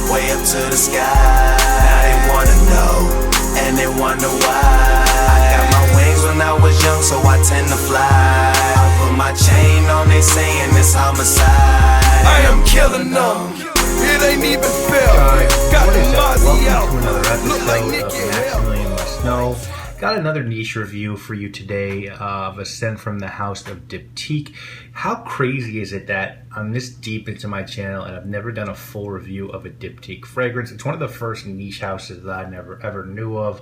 way up to the sky. Now they wanna know, and they wonder why. I got my wings when I was young, so I tend to fly. I put my chain on, they saying it's homicide. I am killing them, it ain't even fair. Got the Mozzie out, look like Knick and Maximilian must know. Got another niche review for you today of a scent from the house of Diptyque. How crazy is it that I'm this deep into my channel and I've never done a full review of a Diptyque fragrance? It's one of the first niche houses that I never ever knew of.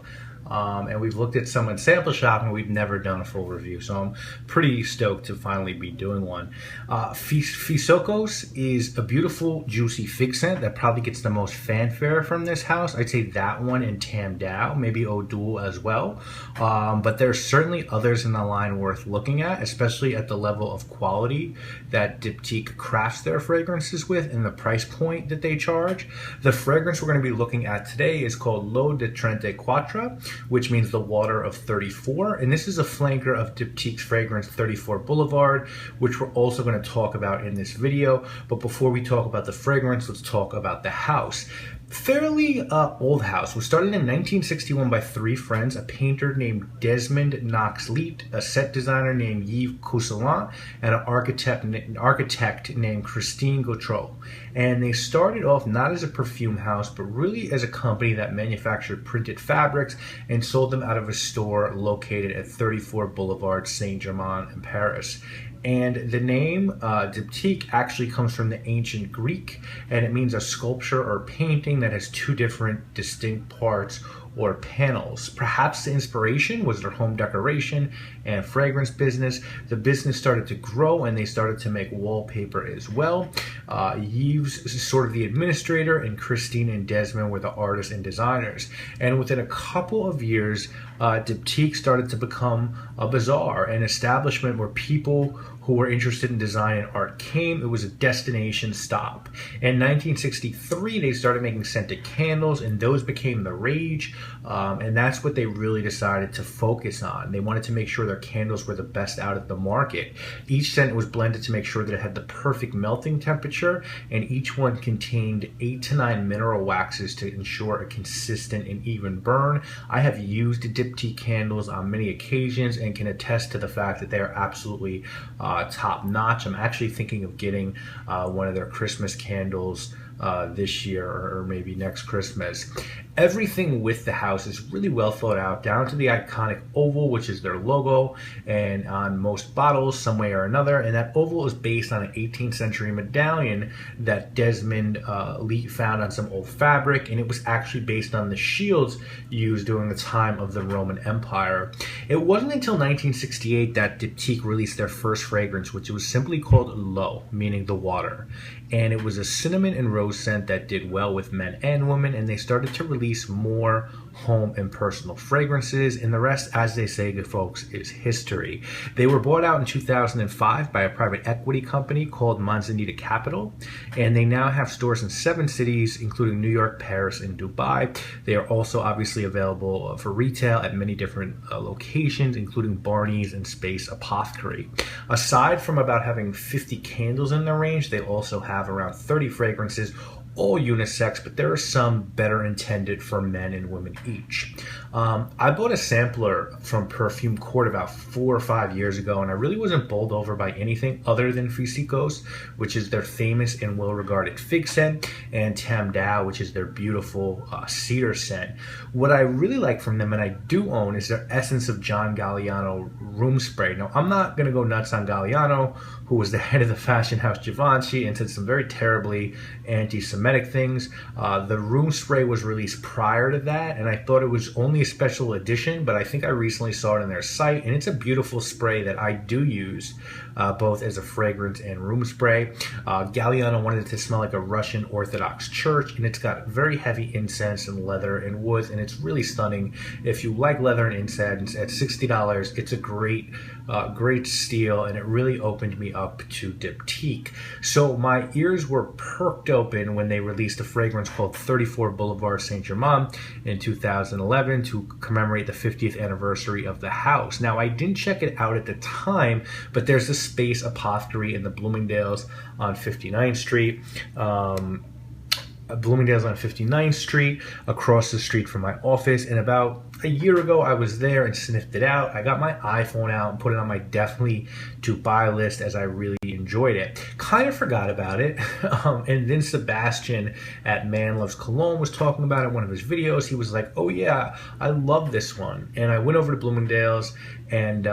And we've looked at some in sample shop and we've never done a full review, so I'm pretty stoked to finally be doing one. Fisokos is a beautiful juicy fig scent that probably gets the most fanfare from this house. I'd say that one and Tam Dao, maybe Odul as well, but there's certainly others in the line worth looking at, especially at the level of quality that Diptyque crafts their fragrances with and the price point that they charge. The fragrance we're going to be looking at today is called L'eau de Trente Quatre, which means the water of 34, and this is a flanker of Diptyque's fragrance 34 Boulevard, which we're also going to talk about in this video. But before we talk about the fragrance, let's talk about the house. Fairly old house. Was started in 1961 by three friends, a painter named Desmond Knox-Leet, a set designer named Yves Cousselin, and an architect named Christine Gautreau. And they started off not as a perfume house, but really as a company that manufactured printed fabrics and sold them out of a store located at 34 Boulevard Saint-Germain in Paris. And the name Diptyque actually comes from the ancient Greek, and it means a sculpture or painting that has two different distinct parts or panels. Perhaps the inspiration was their home decoration and fragrance business. The business started to grow and they started to make wallpaper as well. Yves is sort of the administrator, and Christine and Desmond were the artists and designers. And within a couple of years, Diptyque started to become a bazaar, an establishment where people who were interested in design and art came. It was a destination stop. In 1963, they started making scented candles, and those became the rage, and that's what they really decided to focus on. They wanted to make sure their candles were the best out of the market. Each scent was blended to make sure that it had the perfect melting temperature, and each one contained 8 to 9 mineral waxes to ensure a consistent and even burn. I have used Diptyque candles on many occasions and can attest to the fact that they are absolutely top notch. I'm actually thinking of getting one of their Christmas candles this year or maybe next Christmas. Everything with the house is really well thought out, down to the iconic oval, which is their logo, and on most bottles some way or another. And that oval is based on an 18th century medallion that Desmond Leet found on some old fabric, and it was actually based on the shields used during the time of the Roman Empire. It wasn't until 1968 that Diptyque released their first fragrance, which was simply called L'eau, meaning the water. And it was a cinnamon and rose scent that did well with men and women, and they started to release more home and personal fragrances, and the rest, as they say, good folks, is history. They were bought out in 2005 by a private equity company called Manzanita Capital, and they now have stores in 7 cities, including New York, Paris, and Dubai. They are also obviously available for retail at many different locations, including Barney's and Space Apothecary. Aside from about having 50 candles in their range, they also have around 30 fragrances, all unisex, but there are some better intended for men and women each. I bought a sampler from Perfume Court about 4 or 5 years ago, and I really wasn't bowled over by anything other than Fisokos, which is their famous and well-regarded fig scent, and Tam Dao, which is their beautiful cedar scent. What I really like from them, and I do own, is their Essence of John Galliano room spray. Now, I'm not going to go nuts on Galliano, who was the head of the fashion house Givenchy and said some very terribly anti-Semitic things. The room spray was released prior to that, and I thought it was only a special edition, but I think I recently saw it on their site, and it's a beautiful spray that I do use both as a fragrance and room spray. Galliano wanted it to smell like a Russian Orthodox church, and it's got very heavy incense and leather and woods, and it's really stunning. If you like leather and incense, at $60, it's a great steal, and it really opened me up to Diptyque. So my ears were perked open when they released a fragrance called 34 Boulevard Saint-Germain in 2011 to commemorate the 50th anniversary of the house. Now, I didn't check it out at the time, but there's a Space Apothecary in the Bloomingdale's on 59th Street. Bloomingdale's on 59th Street, across the street from my office. And about a year ago, I was there and sniffed it out. I got my iPhone out and put it on my definitely to buy list, as I really enjoyed it. Kind of forgot about it. And then Sebastian at Man Loves Cologne was talking about it in one of his videos. He was like, oh yeah, I love this one. And I went over to Bloomingdale's and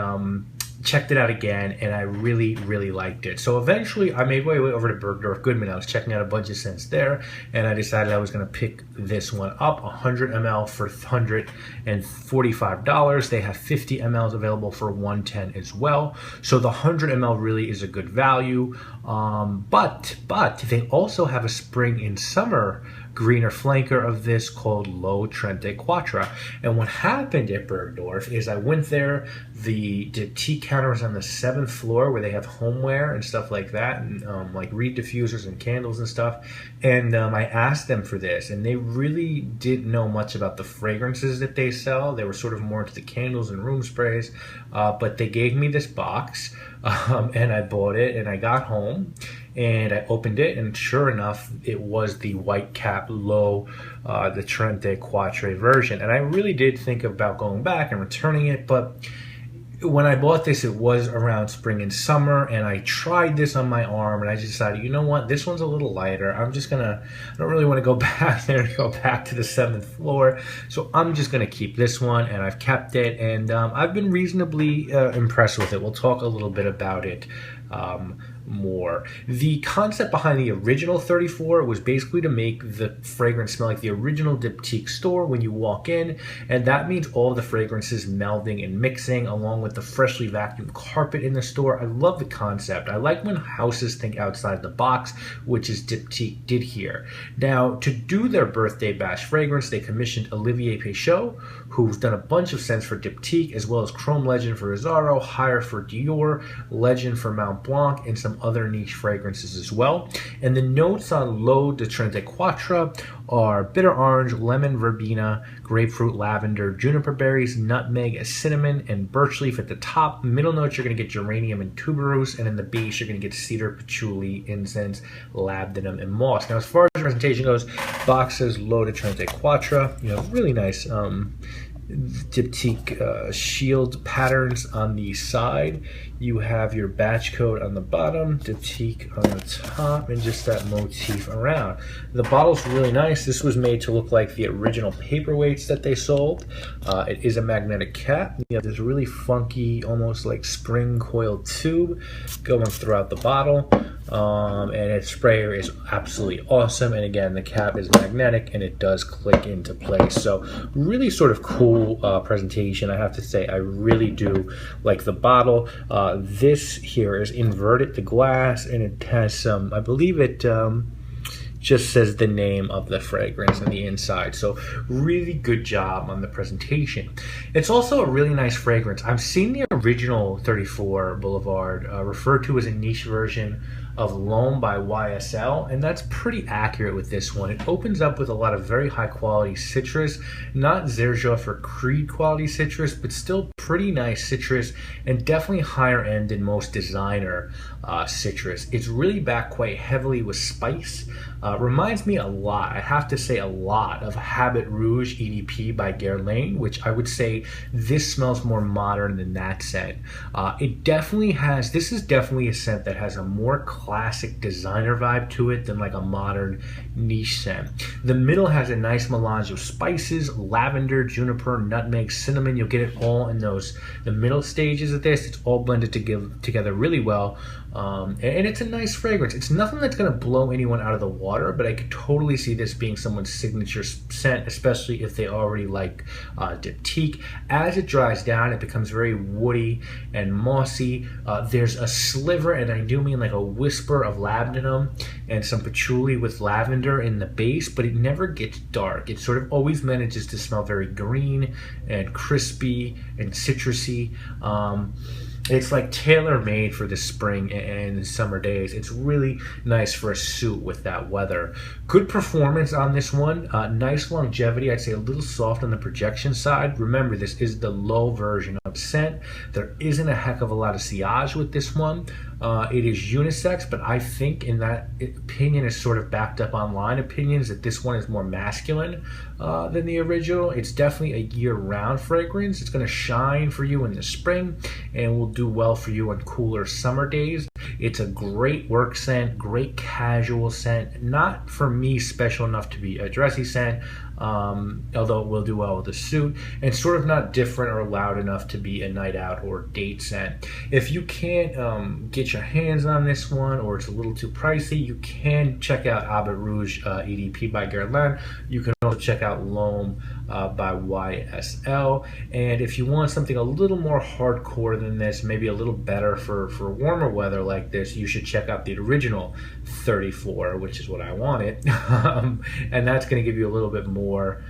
checked it out again, and I really, really liked it. So eventually I made my way over to Bergdorf Goodman. I was checking out a bunch of scents there, and I decided I was going to pick this one up, 100 ml for $145. They have 50 mls available for $110 as well. So the 100 ml really is a good value. But they also have a spring and summer greener flanker of this called Lo Trente Quatre. And what happened at Bergdorf is I went there, the Diptyque counter was on the 7th floor where they have homeware and stuff like that, and like reed diffusers and candles and stuff. And I asked them for this, and they really didn't know much about the fragrances that they sell. They were sort of more into the candles and room sprays, but they gave me this box, and I bought it, and I got home, and I opened it, and sure enough, it was the white cap low, the Trente Quatre version. And I really did think about going back and returning it, but when I bought this, it was around spring and summer, and I tried this on my arm, and I just decided, you know what, this one's a little lighter. I don't really want to go back there and go back to the 7th floor, so I'm just going to keep this one, and I've kept it, and I've been reasonably impressed with it. We'll talk a little bit about it more. The concept behind the original 34 was basically to make the fragrance smell like the original Diptyque store when you walk in, and that means all the fragrances melding and mixing along with the freshly vacuumed carpet in the store. I love the concept. I like when houses think outside the box, which is Diptyque did here. Now, to do their birthday bash fragrance, they commissioned Olivier Peychaud, who's done a bunch of scents for Diptyque, as well as Chrome Legend for Azzaro, Higher for Dior, Legend for Mont Blanc, and some other niche fragrances as well. And the notes on L'Eau de Trente Quatre are bitter orange, lemon, verbena, grapefruit, lavender, juniper berries, nutmeg, cinnamon, and birch leaf at the top. Middle notes, you're going to get geranium and tuberose, and in the base, you're going to get cedar, patchouli, incense, labdanum, and moss. Now, as far as the presentation goes, box says L'Eau de Trente Quatre. You know, really nice Diptyque shield patterns on the side. You have your batch code on the bottom, Diptyque on the top, and just that motif around. The bottle's really nice. This was made to look like the original paperweights that they sold. It is a magnetic cap. You have this really funky, almost like spring coiled tube going throughout the bottle. And its sprayer is absolutely awesome, and again, the cap is magnetic and it does click into place. So really sort of cool presentation. I have to say, I really do like the bottle. This here is inverted, the glass, and it has some, I believe it just says the name of the fragrance on the inside. So really good job on the presentation. It's also a really nice fragrance. I've seen the original 34 Boulevard referred to as a niche version of L'Homme by YSL, and that's pretty accurate with this one. It opens up with a lot of very high quality citrus, not Xerjoff or Creed quality citrus, but still pretty nice citrus, and definitely higher end than most designer citrus. It's really backed quite heavily with spice. Reminds me a lot, I have to say a lot, of Habit Rouge EDP by Guerlain, which I would say this smells more modern than that scent. It definitely has, this is definitely a scent that has a more classic designer vibe to it than like a modern niche scent. The middle has a nice melange of spices, lavender, juniper, nutmeg, cinnamon. You'll get it all in the middle stages of this. It's all blended together really well. And it's a nice fragrance. It's nothing that's going to blow anyone out of the water, but I could totally see this being someone's signature scent, especially if they already like Diptyque. As it dries down, it becomes very woody and mossy. There's a sliver, and I do mean like a whisper of labdanum and some patchouli with lavender in the base, but it never gets dark. It sort of always manages to smell very green and crispy and citrusy. It's like tailor-made for the spring and summer days. It's really nice for a suit with that weather. Good performance on this one. Nice longevity. I'd say a little soft on the projection side. Remember, this is the low version of scent. There isn't a heck of a lot of sillage with this one. It is unisex, but I think in that opinion is sort of backed up online opinions that this one is more masculine than the original. It's definitely a year-round fragrance. It's going to shine for you in the spring and will do well for you on cooler summer days. It's a great work scent, great casual scent. Not for me special enough to be a dressy scent, although it will do well with a suit, and sort of not different or loud enough to be a night out or date scent. If you can't get your hands on this one, or it's a little too pricey, you can check out Abbot Rouge EDP by Guerlain. You can also check out L'Homme by YSL. And if you want something a little more hardcore than this, maybe a little better for warmer weather like this, you should check out the original 34, which is what I wanted. And that's going to give you a little bit more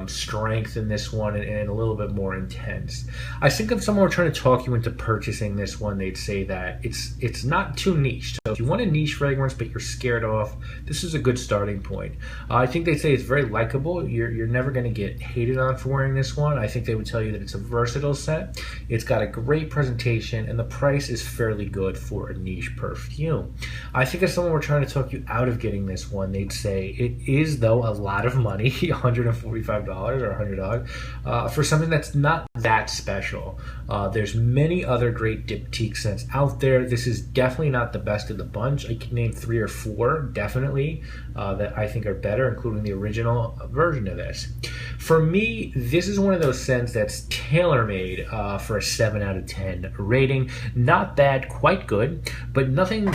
strength in this one and a little bit more intense. I think if someone were trying to talk you into purchasing this one, they'd say that it's not too niche. So if you want a niche fragrance but you're scared off, this is a good starting point. I think they'd say it's very likable. You're never going to get hated on for wearing this one. I think they would tell you that it's a versatile scent. It's got a great presentation and the price is fairly good for a niche perfume. I think if someone were trying to talk you out of getting this one, they'd say it is though a lot of money, $145 or $100 for something that's not that special. There's many other great Diptyque scents out there. This is definitely not the best of the bunch. I can name 3 or 4 definitely that I think are better, including the original version of this. For me, this is one of those scents that's tailor-made for a 7 out of 10 rating. Not bad, quite good, but nothing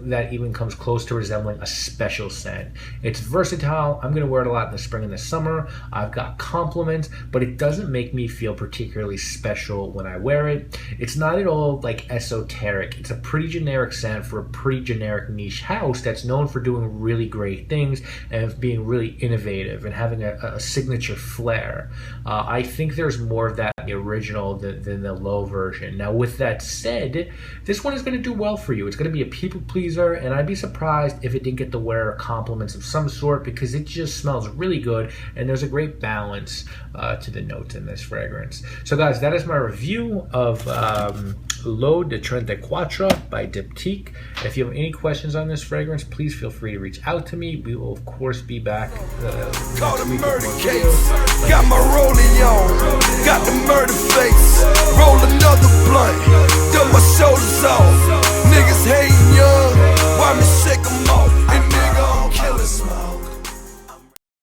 that even comes close to resembling a special scent. It's versatile. I'm going to wear it a lot in the spring and the summer. I've got compliments, but it doesn't make me feel particularly special when I wear it. It's not at all like esoteric. It's a pretty generic scent for a pretty generic niche house that's known for doing really great things and being really innovative and having a signature flair. I think there's more of that in the original than the low version. Now, with that said, this one is going to do well for you. It's going to be a people pleaser, and I'd be surprised if it didn't get to wear compliments of some sort because it just smells really good and there's a great balance to the notes in this fragrance. So guys, that is my review of L'Eau de Trente Quatre by Diptyque. If you have any questions on this fragrance, please feel free to reach out to me. We will of course be back Caught a murder case, got my rollie on, got the murder face.